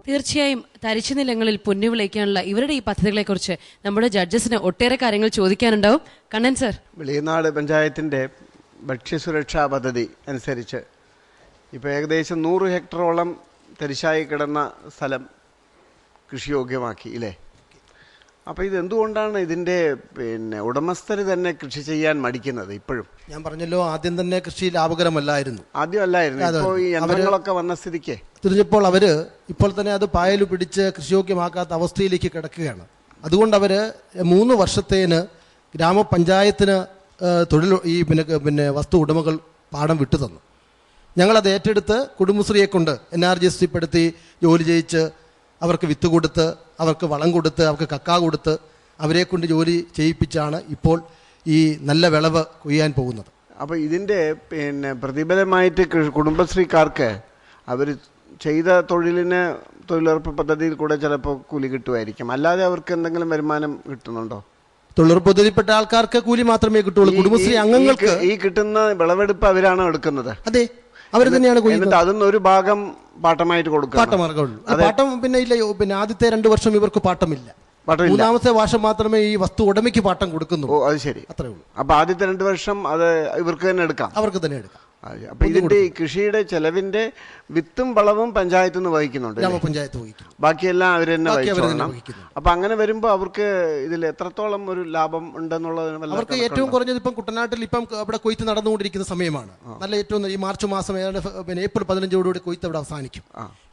തീർച്ചയായും തരിശു നിലങ്ങളിൽ പൊന്നു വിളയിക്കാനുള്ള ഇവരുടെ ഈ പദ്ധതികളെക്കുറിച്ച് നമ്മുടെ ജഡ്ജസിന് ഒട്ടേറെ കാര്യങ്ങൾ ചോദിക്കാനുണ്ടാവും. കണ്ണൻ സർ, വെളിയനാട് പഞ്ചായത്തിൻ്റെ ഭക്ഷ്യസുരക്ഷാ പദ്ധതി അനുസരിച്ച് ഇപ്പോൾ ഏകദേശം 100 ഹെക്ടറോളം തരിശായി കിടന്ന സ്ഥലം കൃഷിയോഗ്യമാക്കി ഇല്ലേ? അപ്പോൾ ഇതെന്തുകൊണ്ടാണ് ഇതിൻ്റെ ഉടമസ്ഥർ തന്നെ കൃഷി ചെയ്യാൻ മടിക്കുന്നത് ഇപ്പോഴും? ഞാൻ പറഞ്ഞല്ലോ, ആദ്യം തന്നെ കൃഷി ലാഭകരമല്ലായിരുന്നു. ഇപ്പോൾ ഈ യന്ത്രങ്ങളൊക്കെ വന്ന സ്ഥിതിക്ക് തിരിഞ്ഞപ്പോൾ അവർ ഇപ്പോൾ തന്നെ അത് പായലു പിടിച്ച് കൃഷിയോഗ്യമാക്കാത്ത അവസ്ഥയിലേക്ക് കിടക്കുകയാണ്. അതുകൊണ്ട് അവർ 3 വർഷത്തേന് ഗ്രാമപഞ്ചായത്തിന് തൊഴിൽ ഈ വസ്തു ഉടമകൾ പാടം വിട്ടു തന്നു. ഞങ്ങളത് ഏറ്റെടുത്ത് കുടുംബശ്രീയെ കൊണ്ട് NRGS പെടുത്തി ജോലി ചെയ്യിച്ച് അവർക്ക് വിത്ത് കൊടുത്ത് അവർക്ക് വളം കൊടുത്ത് അവർക്ക് കക്ക കൊടുത്ത് അവരെ കൊണ്ട് ജോലി ചെയ്യിപ്പിച്ചാണ് ഇപ്പോൾ ഈ നല്ല വിളവ് കൊയ്യാൻ പോകുന്നത്. അപ്പോൾ ഇതിൻ്റെ പ്രതിഫലമായിട്ട് കുടുംബശ്രീക്കാർക്ക് അവർ ചെയ്ത തൊഴിലിന് തൊഴിലുറപ്പ് പദ്ധതിയിൽ കൂടെ ചിലപ്പോൾ കൂലി കിട്ടുമായിരിക്കും. അല്ലാതെ അവർക്ക് എന്തെങ്കിലും വരുമാനം കിട്ടുന്നുണ്ടോ? തൊഴിലുറപ്പ് പദ്ധതിയിൽപ്പെട്ട ആൾക്കാർക്ക് കൂലി മാത്രമേ കിട്ടുള്ളൂ. കുടുംബശ്രീ അംഗങ്ങൾക്ക് ഈ കിട്ടുന്ന വിളവെടുപ്പ് അവരാണോ എടുക്കുന്നത്? അതെ, അവർ തന്നെയാണ്. അതിൽ ഒരു ഭാഗം പാട്ടമായിട്ട് കൊടുക്കുക. പാട്ടം ഇല്ല. ആദ്യത്തെ 2 വർഷം ഇവർക്ക് പാട്ടമില്ല. 3ാമത്തെ വർഷം മാത്രമേ ഈ വസ്തു ഉടമയ്ക്ക് പാട്ടം കൊടുക്കുന്നു. അത് ശരി, അത്രേ ഉള്ളൂ. അപ്പൊ ആദ്യത്തെ 2 വർഷം അത് ഇവർക്ക് തന്നെ എടുക്കാം, അവർക്ക് തന്നെ എടുക്കാം. അപ്പൊ ഇതിന്റെ കൃഷിയുടെ ചെലവിന്റെ വിത്തും വളവും പഞ്ചായത്ത് നിന്ന് വഹിക്കുന്നുണ്ട്, ഗ്രാമപഞ്ചായത്ത് വഹിക്കും. ബാക്കിയെല്ലാം അവർ തന്നെ വഹിക്കണം. അപ്പൊ അങ്ങനെ വരുമ്പോ അവർക്ക് ഇതിൽ എത്രത്തോളം ഒരു ലാഭം ഉണ്ടെന്നുള്ളത് അവർക്ക് ഏറ്റവും കുറഞ്ഞത് ഇപ്പം കുട്ടനാട്ടിൽ ഇപ്പം അവിടെ കൊയ്ത്ത് നടന്നുകൊണ്ടിരിക്കുന്ന സമയമാണ്. നല്ല ഏറ്റവും ഈ മാർച്ച് മാസം ഏപ്രിൽ 15 കൊയ്ത്ത് അവിടെ അവസാനിക്കും.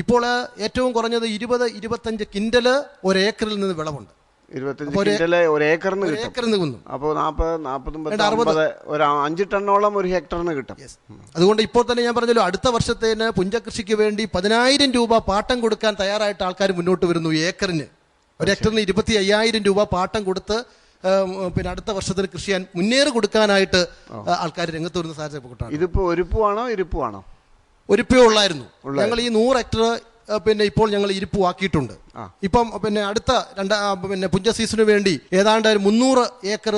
ഇപ്പോൾ ഏറ്റവും കുറഞ്ഞത് 20-25 കിൻഡല് ഒരേക്കറിൽ നിന്ന് വിളവുണ്ട്. 25 കിൻഡല് ഒരേക്കറിന് കിട്ടും. അപ്പോൾ 40-50 ഒരു 5 ടണ്ണോളം ഒരു ഹെക്ടറിന് കിട്ടും. അതുകൊണ്ട് ഇപ്പോൾ തന്നെ ഞാൻ പറഞ്ഞല്ലോ, അടുത്ത വർഷത്തേന് പുഞ്ചകൃഷിക്ക് വേണ്ടി 10,000 രൂപ പാട്ടം കൊടുക്കാൻ തയ്യാറായിട്ട് ആൾക്കാർ മുന്നോട്ട് വരുന്നു. ഏക്കറിന്, ഒരു ഹെക്ടറിന് 25,000 രൂപ പാട്ടം കൊടുത്ത് അടുത്ത വർഷത്തിന് കൃഷി ചെയ്യാൻ മുന്നേറി കൊടുക്കാനായിട്ട് ആൾക്കാർ രംഗത്ത് വരുന്ന സാഹചര്യം. ഇതിപ്പോ ഒരുപ്പാണോ ഇരുപ്പാണോ? ഒരുപ്പേ ഉള്ളായിരുന്നു. ഞങ്ങൾ ഈ 100 ഹെക്ടർ ഇപ്പോൾ ഞങ്ങൾ ഇരുപ്പുവാക്കിയിട്ടുണ്ട്. ഇപ്പം അടുത്ത പുഞ്ച സീസണിന് വേണ്ടി ഏതാണ്ട് 300 ഏക്കർ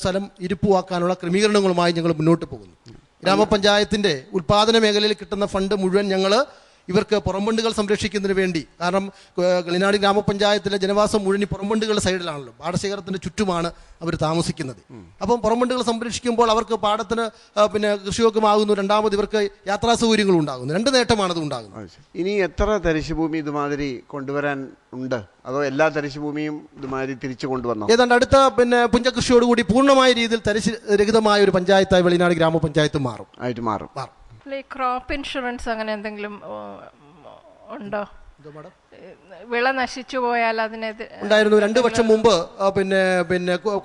സ്ഥലം ഇരുപ്പുവാക്കാനുള്ള ക്രമീകരണങ്ങളുമായി ഞങ്ങൾ മുന്നോട്ട് പോകുന്നു. ഗ്രാമപഞ്ചായത്തിന്റെ ഉൽപാദന മേഖലയിൽ കിട്ടുന്ന ഫണ്ട് മുഴുവൻ ഞങ്ങൾ ഇവർക്ക് പുറംബണ്ടുകൾ സംരക്ഷിക്കുന്നതിന് വേണ്ടി, കാരണം വെളിയനാട് ഗ്രാമപഞ്ചായത്തിലെ ജനവാസം മുഴുവൻ പുറംബണ്ടുകളുടെ സൈഡിലാണല്ലോ, പാടശേഖരത്തിന്റെ ചുറ്റുമാണ് അവർ താമസിക്കുന്നത്. അപ്പം പുറംബണ്ടുകൾ സംരക്ഷിക്കുമ്പോൾ അവർക്ക് പാടത്തിന് കൃഷിയോഗ്യമാകുന്നു. രണ്ടാമത് ഇവർക്ക് യാത്രാ സൗകര്യങ്ങളും ഉണ്ടാകുന്നു. 2 നേട്ടമാണത് ഉണ്ടാകുന്നത്. ഇനി എത്ര തരിശുഭൂമി ഇതുമാതിരി കൊണ്ടുവരാൻ ഉണ്ട്? അതോ എല്ലാ തരിശുഭൂമിയും ഇതുമാതിരി തിരിച്ചു കൊണ്ടുവന്നോ? ഏതാണ്ട് അടുത്ത പുഞ്ചകൃഷിയോടുകൂടി പൂർണ്ണമായ രീതിയിൽ തരിശ് രഹിതമായ ഒരു പഞ്ചായത്തായി വെളിയനാട് ഗ്രാമപഞ്ചായത്ത് മാറും. ക്രോപ്പ് ഇൻഷുറൻസ് അങ്ങനെ എന്തെങ്കിലും ഉണ്ടോ? വിള നശിച്ചു പോയാൽ ഉണ്ടായിരുന്നു. 2 വർഷം മുമ്പ്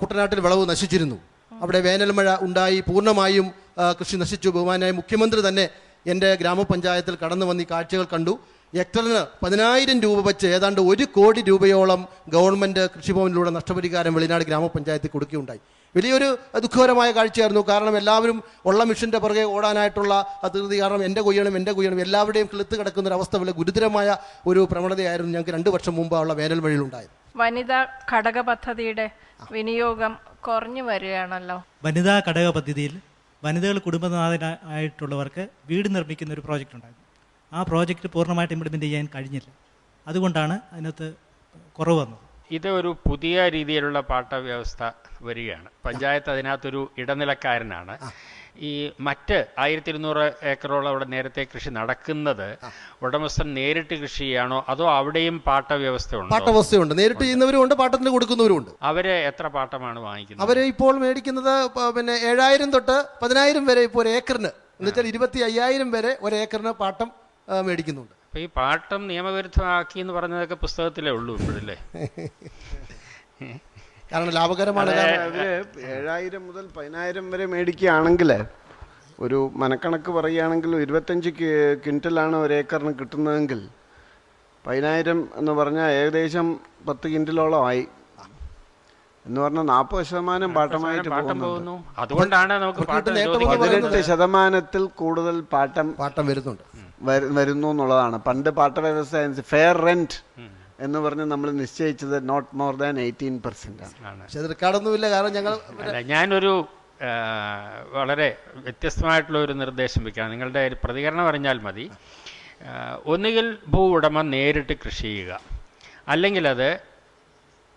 കുട്ടനാട്ടിൽ വിളവ് നശിച്ചിരുന്നു. അവിടെ വേനൽ മഴ ഉണ്ടായി, പൂർണ്ണമായും കൃഷി നശിച്ചു. ബഹുമാനായ മുഖ്യമന്ത്രി തന്നെ എൻ്റെ ഗ്രാമപഞ്ചായത്തിൽ കടന്നു വന്ന് ഈ കാഴ്ചകൾ കണ്ടു. ഹെക്ടറിന് 10,000 രൂപ വെച്ച് ഏതാണ്ട് 1 കോടി രൂപയോളം ഗവൺമെന്റ് കൃഷിഭവനിലൂടെ നഷ്ടപരിഹാരം വെളിയനാട് ഗ്രാമപഞ്ചായത്തിൽ കൊടുക്കുകയുണ്ടായി. വലിയൊരു ദുഃഖകരമായ കാഴ്ചയായിരുന്നു. കാരണം എല്ലാവരും ഉള്ള മിഷന്റെ പുറകെ ഓടാനായിട്ടുള്ള അതിർത്തി, കാരണം എൻ്റെ കൊയ്യണം എല്ലാവരുടെയും കിളുത്ത് കിടക്കുന്ന ഒരു അവസ്ഥ, വളരെ ഗുരുതരമായ ഒരു പ്രവണതയായിരുന്നു ഞങ്ങൾക്ക് 2 വർഷം മുമ്പ് ഉള്ള വേനൽ മഴയിലുണ്ടായത്. വനിതാ ഘടക പദ്ധതിയുടെ വിനിയോഗം കുറഞ്ഞു വരികയാണല്ലോ. വനിതാ ഘടക പദ്ധതിയിൽ വനിതകൾ കുടുംബനാഥനായിട്ടുള്ളവർക്ക് വീട് നിർമ്മിക്കുന്ന ഒരു പ്രോജക്റ്റ് ഉണ്ടായിരുന്നു. ആ പ്രോജക്റ്റ് പൂർണ്ണമായിട്ട് ഇംപ്ലിമെൻ്റ് ചെയ്യാൻ കഴിഞ്ഞില്ല. അതുകൊണ്ടാണ് അതിനകത്ത് കുറവ് വന്നത്. ഇത് ഒരു പുതിയ രീതിയിലുള്ള പാട്ട വ്യവസ്ഥ വരികയാണ്. പഞ്ചായത്ത് അതിനകത്തൊരു ഇടനിലക്കാരനാണ്. ഈ മറ്റ് 1200 ഏക്കറോളം അവിടെ നേരത്തെ കൃഷി നടക്കുന്നത് ഉടമസ്ഥൻ നേരിട്ട് കൃഷി ചെയ്യാണോ അതോ അവിടെയും പാട്ട വ്യവസ്ഥയുണ്ട്? പാട്ടവ്യവസ്ഥയുണ്ട്. നേരിട്ട് ചെയ്യുന്നവരുണ്ട്, പാട്ടത്തിന് കൊടുക്കുന്നവരുണ്ട്. അവര് എത്ര പാട്ടമാണ് വാങ്ങിക്കുന്നത്? അവര് ഇപ്പോൾ മേടിക്കുന്നത് 7,000 തൊട്ട് 10,000 വരെ. ഇപ്പോൾ ഒരു ഏക്കറിന് എന്നുവെച്ചാൽ 25,000 വരെ ഒരു ഏക്കറിന് പാട്ടം മേടിക്കുന്നുണ്ട്. അപ്പൊ ഈ പാട്ടം നിയമവിരുദ്ധമാക്കി എന്ന് പറഞ്ഞതൊക്കെ പുസ്തകത്തിലേ ഉള്ളൂ ഇപ്പോഴല്ലേ? കാരണം ലാഭകരമാണ്. 7,000 മുതൽ 10,000 വരെ മേടിക്കുകയാണെങ്കിൽ ഒരു മനക്കണക്ക് പറയുകയാണെങ്കിൽ 25 ക്വിൻ്റലാണ് ഒരു ഏക്കറിന് കിട്ടുന്നതെങ്കിൽ 10,000 എന്ന് പറഞ്ഞാൽ ഏകദേശം 10 ക്വിൻ്റലോളം ആയി എന്ന് പറഞ്ഞാൽ 40% പാട്ടമായിട്ട് പോകുന്നു. അതുകൊണ്ടാണ് നമുക്ക് 18% കൂടുതൽ പാട്ടം വരുന്നു എന്നുള്ളതാണ്. പണ്ട് പാട്ട വ്യവസ്ഥ ഫെയർ റെന്റ് എന്ന് പറഞ്ഞ് നമ്മൾ നിശ്ചയിച്ചത് നോട്ട് മോർ ദാൻ 18% ആണ്. ഞാനൊരു വളരെ വ്യത്യസ്തമായിട്ടുള്ള ഒരു നിർദ്ദേശം വെക്കാം. നിങ്ങളുടെ പ്രതികരണം അറിഞ്ഞാൽ മതി. ഒന്നുകിൽ ഭൂ ഉടമ നേരിട്ട് കൃഷി ചെയ്യുക, അല്ലെങ്കിൽ അത്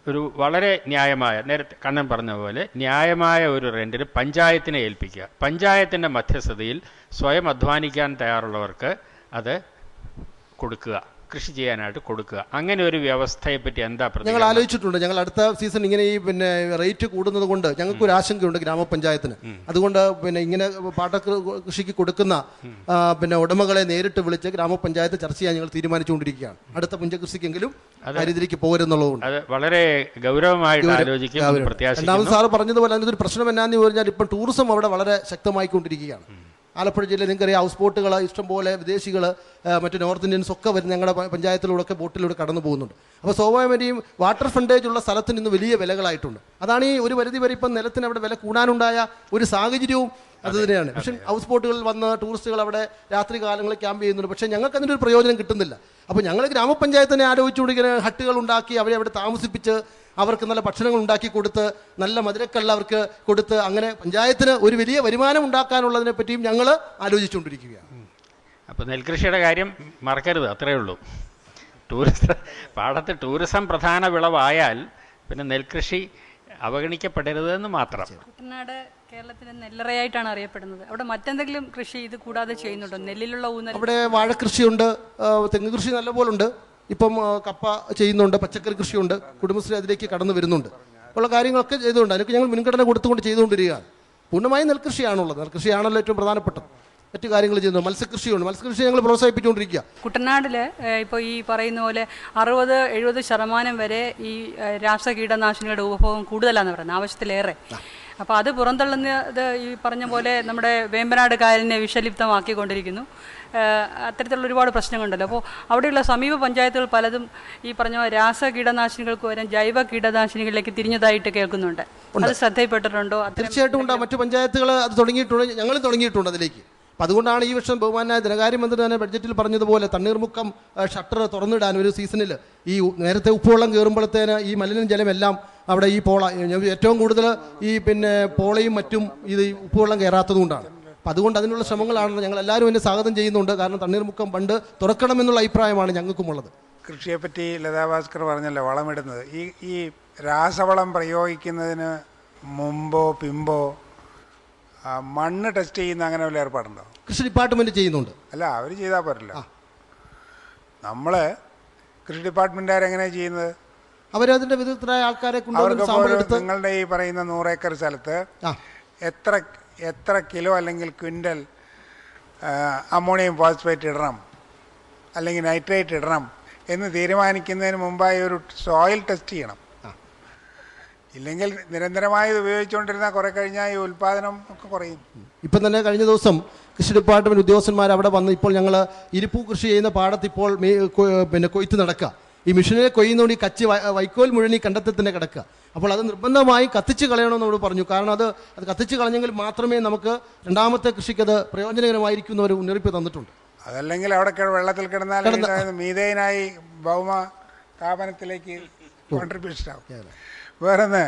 ഒരു വളരെ ന്യായമായ, നേരത്തെ കണ്ണൻ പറഞ്ഞ പോലെ ന്യായമായ ഒരു റെൻറ്റിന് പഞ്ചായത്തിനെ ഏൽപ്പിക്കുക. പഞ്ചായത്തിൻ്റെ മധ്യസ്ഥതയിൽ സ്വയം അധ്വാനിക്കാൻ തയ്യാറുള്ളവർക്ക് അത് കൊടുക്കുക, കൃഷി ചെയ്യാനായിട്ട് കൊടുക്കുക. അങ്ങനെ ഒരു വ്യവസ്ഥയെപ്പറ്റി എന്താ ഞങ്ങൾ പ്രതികരണം? ആലോചിച്ചിട്ടുണ്ട്. ഞങ്ങൾ അടുത്ത സീസൺ ഇങ്ങനെ ഈ റേറ്റ് കൂടുന്നത് കൊണ്ട് ഞങ്ങൾക്ക് ഒരു ആശങ്കയുണ്ട് ഗ്രാമപഞ്ചായത്തിന്. അതുകൊണ്ട് ഇങ്ങനെ പാട്ട കൃഷിക്ക് കൊടുക്കുന്ന ഉടമകളെ നേരിട്ട് വിളിച്ച് ഗ്രാമപഞ്ചായത്ത് ചർച്ച ചെയ്യാൻ ഞങ്ങൾ തീരുമാനിച്ചുകൊണ്ടിരിക്കുകയാണ്. അടുത്ത പുഞ്ചകൃഷിക്കെങ്കിലും ആ രീതിയിലേക്ക് പോകരുന്നുള്ളതുകൊണ്ട് അത് വളരെ ഗൗരവമായിട്ട് ആലോചിക്കും. രണ്ടാമത് സാറ് പറഞ്ഞതുപോലെ അതിനൊരു പ്രശ്നം എന്നാന്ന് പറഞ്ഞാൽ ഇപ്പം ടൂറിസം അവിടെ വളരെ ശക്തമായിക്കൊണ്ടിരിക്കുകയാണ്. ആലപ്പുഴ ജില്ലയിൽ നിങ്ങൾക്കറിയാം, ഹൗസ് ബോട്ടുകൾ ഇഷ്ടംപോലെ വിദേശികൾ, മറ്റ് നോർത്ത് ഇന്ത്യൻസ് ഒക്കെ വരുന്ന ഞങ്ങളുടെ പഞ്ചായത്തിലൂടെ ഒക്കെ ബോട്ടിലൂടെ കടന്നു പോകുന്നുണ്ട്. അപ്പോൾ സ്വാഭാവികമായും വാട്ടർ ഫ്രണ്ടേജ് ഉള്ള സ്ഥലത്തിന് ഇന്ന് വലിയ വിലകളായിട്ടുണ്ട്. അതാണ് ഈ ഒരു പരിധി വരെ ഇപ്പം നിലത്തിന് അവിടെ വില കൂടാനുണ്ടായ ഒരു സാഹചര്യവും അത് തന്നെയാണ്. പക്ഷേ ഹൗസ് ബോട്ടുകളിൽ വന്ന് ടൂറിസ്റ്റുകൾ അവിടെ രാത്രി കാലങ്ങളിൽ ക്യാമ്പ് ചെയ്യുന്നുണ്ട്. പക്ഷേ ഞങ്ങൾക്ക് അതിൻ്റെ ഒരു പ്രയോജനം കിട്ടുന്നില്ല. അപ്പോൾ ഞങ്ങൾ ഗ്രാമപഞ്ചായത്തിനെ ആലോചിച്ചുകൊണ്ടിരിക്കുന്ന ഹട്ടുകൾ ഉണ്ടാക്കി അവരെ അവിടെ താമസിപ്പിച്ച് അവർക്ക് നല്ല ഭക്ഷണങ്ങൾ ഉണ്ടാക്കി കൊടുത്ത് നല്ല മധുരക്കള്ള അവർക്ക് കൊടുത്ത് അങ്ങനെ പഞ്ചായത്തിന് ഒരു വലിയ വരുമാനം ഉണ്ടാക്കാനുള്ളതിനെ പറ്റിയും ഞങ്ങൾ ആലോചിച്ചുകൊണ്ടിരിക്കുകയാണ്. അപ്പോൾ നെൽകൃഷിയുടെ കാര്യം മറക്കരുത്, അത്രയേ ഉള്ളൂ. പാടത്ത് ടൂറിസം പ്രധാന വിളവായാൽ പിന്നെ നെൽകൃഷി അവഗണിക്കപ്പെടരുതെന്ന് മാത്രം. കുട്ടനാട് കേരളത്തിലെ നെല്ലറയായിട്ടാണ് അറിയപ്പെടുന്നത്. അവിടെ മറ്റെന്തെങ്കിലും കൃഷി ഇത് കൂടാതെ ചെയ്യുന്നുണ്ടോ? നെല്ലിലുള്ള ഊന്നൽ അവിടെ വാഴക്കൃഷിയുണ്ട്, തെങ്ങ് കൃഷി നല്ലപോലുണ്ട്, ഇപ്പം കപ്പ ചെയ്യുന്നുണ്ട്, പച്ചക്കറി കൃഷിയുണ്ട്, കുടുംബശ്രീ അതിലേക്ക് കടന്നു വരുന്നുണ്ട്. ഉള്ള കാര്യങ്ങളൊക്കെ ചെയ്തുകൊണ്ട് അതിനൊക്കെ ഞങ്ങൾ മുൻഗണന കൊടുത്തുകൊണ്ട് ചെയ്തുകൊണ്ടിരിക്കുകയാണ്. പൂർണ്ണമായും നെൽകൃഷിയാണുള്ളത്. നെൽകൃഷിയാണല്ലോ ഏറ്റവും പ്രധാനപ്പെട്ടത്. മറ്റു കാര്യങ്ങൾ ചെയ്യുന്നു. മത്സ്യകൃഷിയുണ്ട്, മത്സ്യകൃഷി ഞങ്ങൾ പ്രോത്സാഹിപ്പിച്ചുകൊണ്ടിരിക്കുക. കുട്ടനാട്ടിൽ ഇപ്പോൾ ഈ പറയുന്ന പോലെ 60-70% വരെ ഈ രാസകീടനാശിനികളുടെ ഉപഭോഗം കൂടുതലാണെന്ന് പറയുന്നത്, ആവശ്യത്തിലേറെ. അപ്പോൾ അത് പുറന്തള്ളുന്നത് ഈ പറഞ്ഞ പോലെ നമ്മുടെ വേമ്പനാട് കായലിനെ വിഷലിപ്തമാക്കിക്കൊണ്ടിരിക്കുന്നു. അത്തരത്തിലുള്ള ഒരുപാട് പ്രശ്നങ്ങളുണ്ടല്ലോ. അപ്പോൾ അവിടെയുള്ള സമീപ പഞ്ചായത്തുകൾ പലതും ഈ പറഞ്ഞ രാസകീടനാശിനികൾക്ക് പകരം ജൈവ കീടനാശിനികളിലേക്ക് തിരിഞ്ഞതായിട്ട് കേൾക്കുന്നുണ്ട്. അത് ശ്രദ്ധയിൽപ്പെട്ടിട്ടുണ്ടോ? തീർച്ചയായിട്ടും ഉണ്ട്. മറ്റു പഞ്ചായത്തുകൾ അത് തുടങ്ങിയിട്ടുണ്ട്, ഞങ്ങൾ തുടങ്ങിയിട്ടുണ്ട് അതിലേക്ക്. അപ്പം അതുകൊണ്ടാണ് ഈ വർഷം ബഹുമാനായ ധനകാര്യമന്ത്രി തന്നെ ബഡ്ജറ്റിൽ പറഞ്ഞതുപോലെ തണ്ണീർമുക്കം ഷട്ടർ തുറന്നിടാൻ ഒരു സീസണിൽ ഈ നേരത്തെ ഉപ്പുവെള്ളം കയറുമ്പോഴത്തേന് ഈ മലിനജലം എല്ലാം അവിടെ ഈ പോള ഏറ്റവും കൂടുതൽ ഈ പോളയും മറ്റും ഇത് ഉപ്പുവെള്ളം കയറാത്തതുകൊണ്ടാണ്. അപ്പം അതുകൊണ്ട് അതിനുള്ള ശ്രമങ്ങളാണ് ഞങ്ങൾ എല്ലാവരും എന്നെ സ്വാഗതം ചെയ്യുന്നുണ്ട്. കാരണം തണ്ണീർമുക്കം ബണ്ട് തുറക്കണമെന്നുള്ള അഭിപ്രായമാണ് ഞങ്ങൾക്കുമുള്ളത്. കൃഷിയെപ്പറ്റി ലതാഭാസ്കർ പറഞ്ഞല്ലോ, വളമിടുന്നത്. ഈ രാസവളം പ്രയോഗിക്കുന്നതിന് മുമ്പോ പിമ്പോ മണ്ണ് ടെസ്റ്റ് ചെയ്യുന്ന അങ്ങനെ വല്ല ഏർപ്പാടുണ്ടോ? കൃഷി ഡിപ്പാർട്ട്മെന്റ് ചെയ്യുന്നുണ്ട്. അല്ല, അവർ ചെയ്താൽ പോരല്ലോ. നമ്മൾ കൃഷി ഡിപ്പാർട്ട്മെൻറ്റുകാരെങ്ങനെയാണ് ചെയ്യുന്നത്? അവരതിൻ്റെ വിദഗ്ധരായ ആൾക്കാരെ കൊണ്ടുവന്ന് നിങ്ങളുടെ ഈ പറയുന്ന 100 ഏക്കർ സ്ഥലത്ത് എത്ര കിലോ അല്ലെങ്കിൽ ക്വിൻ്റൽ അമോണിയം ഫോസ്ഫേറ്റ് ഇടണം അല്ലെങ്കിൽ നൈട്രേറ്റ് ഇടണം എന്ന് തീരുമാനിക്കുന്നതിന് മുമ്പായി ഒരു സോയിൽ ടെസ്റ്റ് ചെയ്യണം. ഇല്ലെങ്കിൽ നിരന്തരമായി ഇത് ഉപയോഗിച്ചുകൊണ്ടിരുന്നാൽ കുറെ കഴിഞ്ഞാൽ ഈ ഉൽപ്പാദനം ഒക്കെ കുറയും. ഇപ്പം തന്നെ കഴിഞ്ഞ ദിവസം കൃഷി ഡിപ്പാർട്ട്മെൻറ്റ് ഉദ്യോഗസ്ഥന്മാർ അവിടെ വന്ന് ഇപ്പോൾ ഞങ്ങൾ ഇരിപ്പൂ കൃഷി ചെയ്യുന്ന പാടത്ത് ഇപ്പോൾ കൊയ്ത്ത് നടക്കുക. ഈ മെഷീനെ കൊയ്യുന്നതുകൊണ്ട് ഈ കച്ചി വൈക്കോൽ മുഴുവൻ ഈ കണ്ടത്തിൽ തന്നെ കിടക്കുക. അപ്പോൾ അത് നിർബന്ധമായി കത്തിച്ച് കളയണമെന്ന് നമ്മൾ പറഞ്ഞു. കാരണം അത് കത്തിച്ച് കളഞ്ഞെങ്കിൽ മാത്രമേ നമുക്ക് രണ്ടാമത്തെ കൃഷിക്ക് അത് പ്രയോജനകരമായിരിക്കും എന്നൊരു മുന്നറിയിപ്പ് തന്നിട്ടുണ്ട്. അതല്ലെങ്കിൽ അവിടെ വെള്ളത്തിൽ കിടന്നാൽ മീഥേനായി ഭൗമ താപനത്തിലേക്ക് കോൺട്രിബ്യൂഷൻ ആവും. വേറൊന്ന്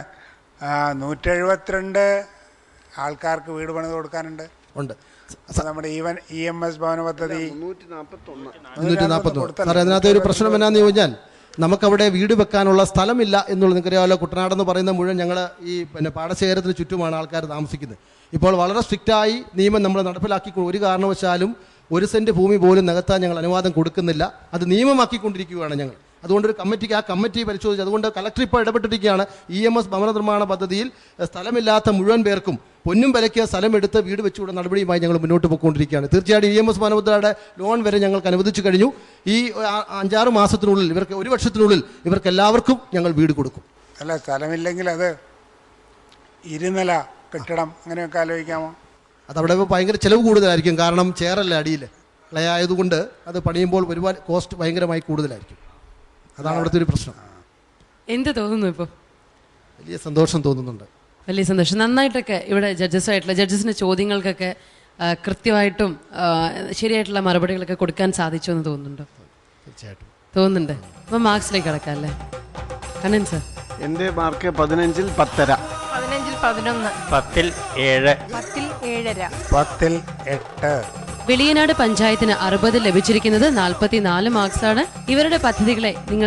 172 ആൾക്കാർക്ക് വീട് പണിത് കൊടുക്കാനുണ്ട്. നമ്മുടെ EMS ഭവന പദ്ധതി 341. സാറേ, അതിനകത്ത് ഒരു പ്രശ്നം എന്നാന്ന് ചോദിച്ചാൽ നമുക്കവിടെ വീട് വെക്കാനുള്ള സ്ഥലമില്ല എന്നുള്ളത് നിങ്ങൾക്കറിയാമല്ലോ. കുട്ടനാടെന്ന് പറയുന്ന മുഴുവൻ ഞങ്ങൾ ഈ പാടശേഖരത്തിന് ചുറ്റുമാണ് ആൾക്കാർ താമസിക്കുന്നത്. ഇപ്പോൾ വളരെ സ്ട്രിക്റ്റായി നിയമം നമ്മൾ നടപ്പിലാക്കി ഒരു കാരണവശാലും 1 സെൻറ്റ് ഭൂമി പോലും നികത്താൻ ഞങ്ങൾ അനുവാദം കൊടുക്കുന്നില്ല. അത് നിയമമാക്കിക്കൊണ്ടിരിക്കുകയാണ് ഞങ്ങൾ. അതുകൊണ്ട് ഒരു കമ്മിറ്റി പരിശോധിച്ച് അതുകൊണ്ട് കളക്ടർ ഇപ്പോൾ ഇടപെട്ടിരിക്കുകയാണ്. EMS ഭവന നിർമ്മാണ പദ്ധതിയിൽ സ്ഥലമില്ലാത്ത മുഴുവൻ പേർക്കും പൊന്നും വിലയ്ക്ക് സ്ഥലമെടുത്ത് വീട് വെച്ചുകൂടെ നടപടിയുമായി ഞങ്ങൾ മുന്നോട്ട് പോയിക്കൊണ്ടിരിക്കുകയാണ്. തീർച്ചയായിട്ടും EMS ഭവന പദ്ധതിയുടെ ലോൺ വരെ ഞങ്ങൾക്ക് അനുവദിച്ചു കഴിഞ്ഞു. ഈ 5-6 മാസത്തിനുള്ളിൽ ഇവർക്ക് 1 വർഷത്തിനുള്ളിൽ ഇവർക്ക് എല്ലാവർക്കും ഞങ്ങൾ വീട് കൊടുക്കും. അല്ല, സ്ഥലമില്ലെങ്കിൽ അത് ഇരുനില കെട്ടിടം അങ്ങനെയൊക്കെ ആലോചിക്കാമോ? അതവിടെ ഭയങ്കര ചിലവ് കൂടുതലായിരിക്കും. കാരണം ചേറല്ല അടിയിൽ ക്ലേ ആയതുകൊണ്ട് അത് പണിയുമ്പോൾ ഒരുപാട് കോസ്റ്റ് ഭയങ്കരമായി കൂടുതലായിരിക്കും. അതാണ് അവിടുത്തെ ഒരു പ്രശ്നം. എന്ത് തോന്നുന്നു ഇപ്പോൾ? വലിയ സന്തോഷം തോന്നുന്നുണ്ട്. വലിയ സന്തോഷം. നന്നായിട്ടൊക്കെ ഇവിടെ ജഡ്ജസിന്റെ ചോദ്യങ്ങൾക്കൊക്കെ കൃത്യമായിട്ടും ശരിയായിട്ടുള്ള മറുപടികളൊക്കെ കൊടുക്കാൻ സാധിച്ചു എന്ന് തോന്നുന്നുണ്ടോ? തീർച്ചയായിട്ടും തോന്നുന്നുണ്ട്. അപ്പം മാർക്സിലേക്ക് കിടക്കാം അല്ലേ കണ്ണൻ സാർ? എൻ്റെ മാർക്ക് 15-ൽ 10.5. 15-ൽ 11. 10-ൽ 7. 10-ൽ 7.5. 10-ൽ 8. വെളിയനാട് പഞ്ചായത്തിന് 60 ലഭിച്ചിരിക്കുന്നത് 44 മാർക്സാണ്. ഇവരുടെ പദ്ധതികളെ നിങ്ങൾ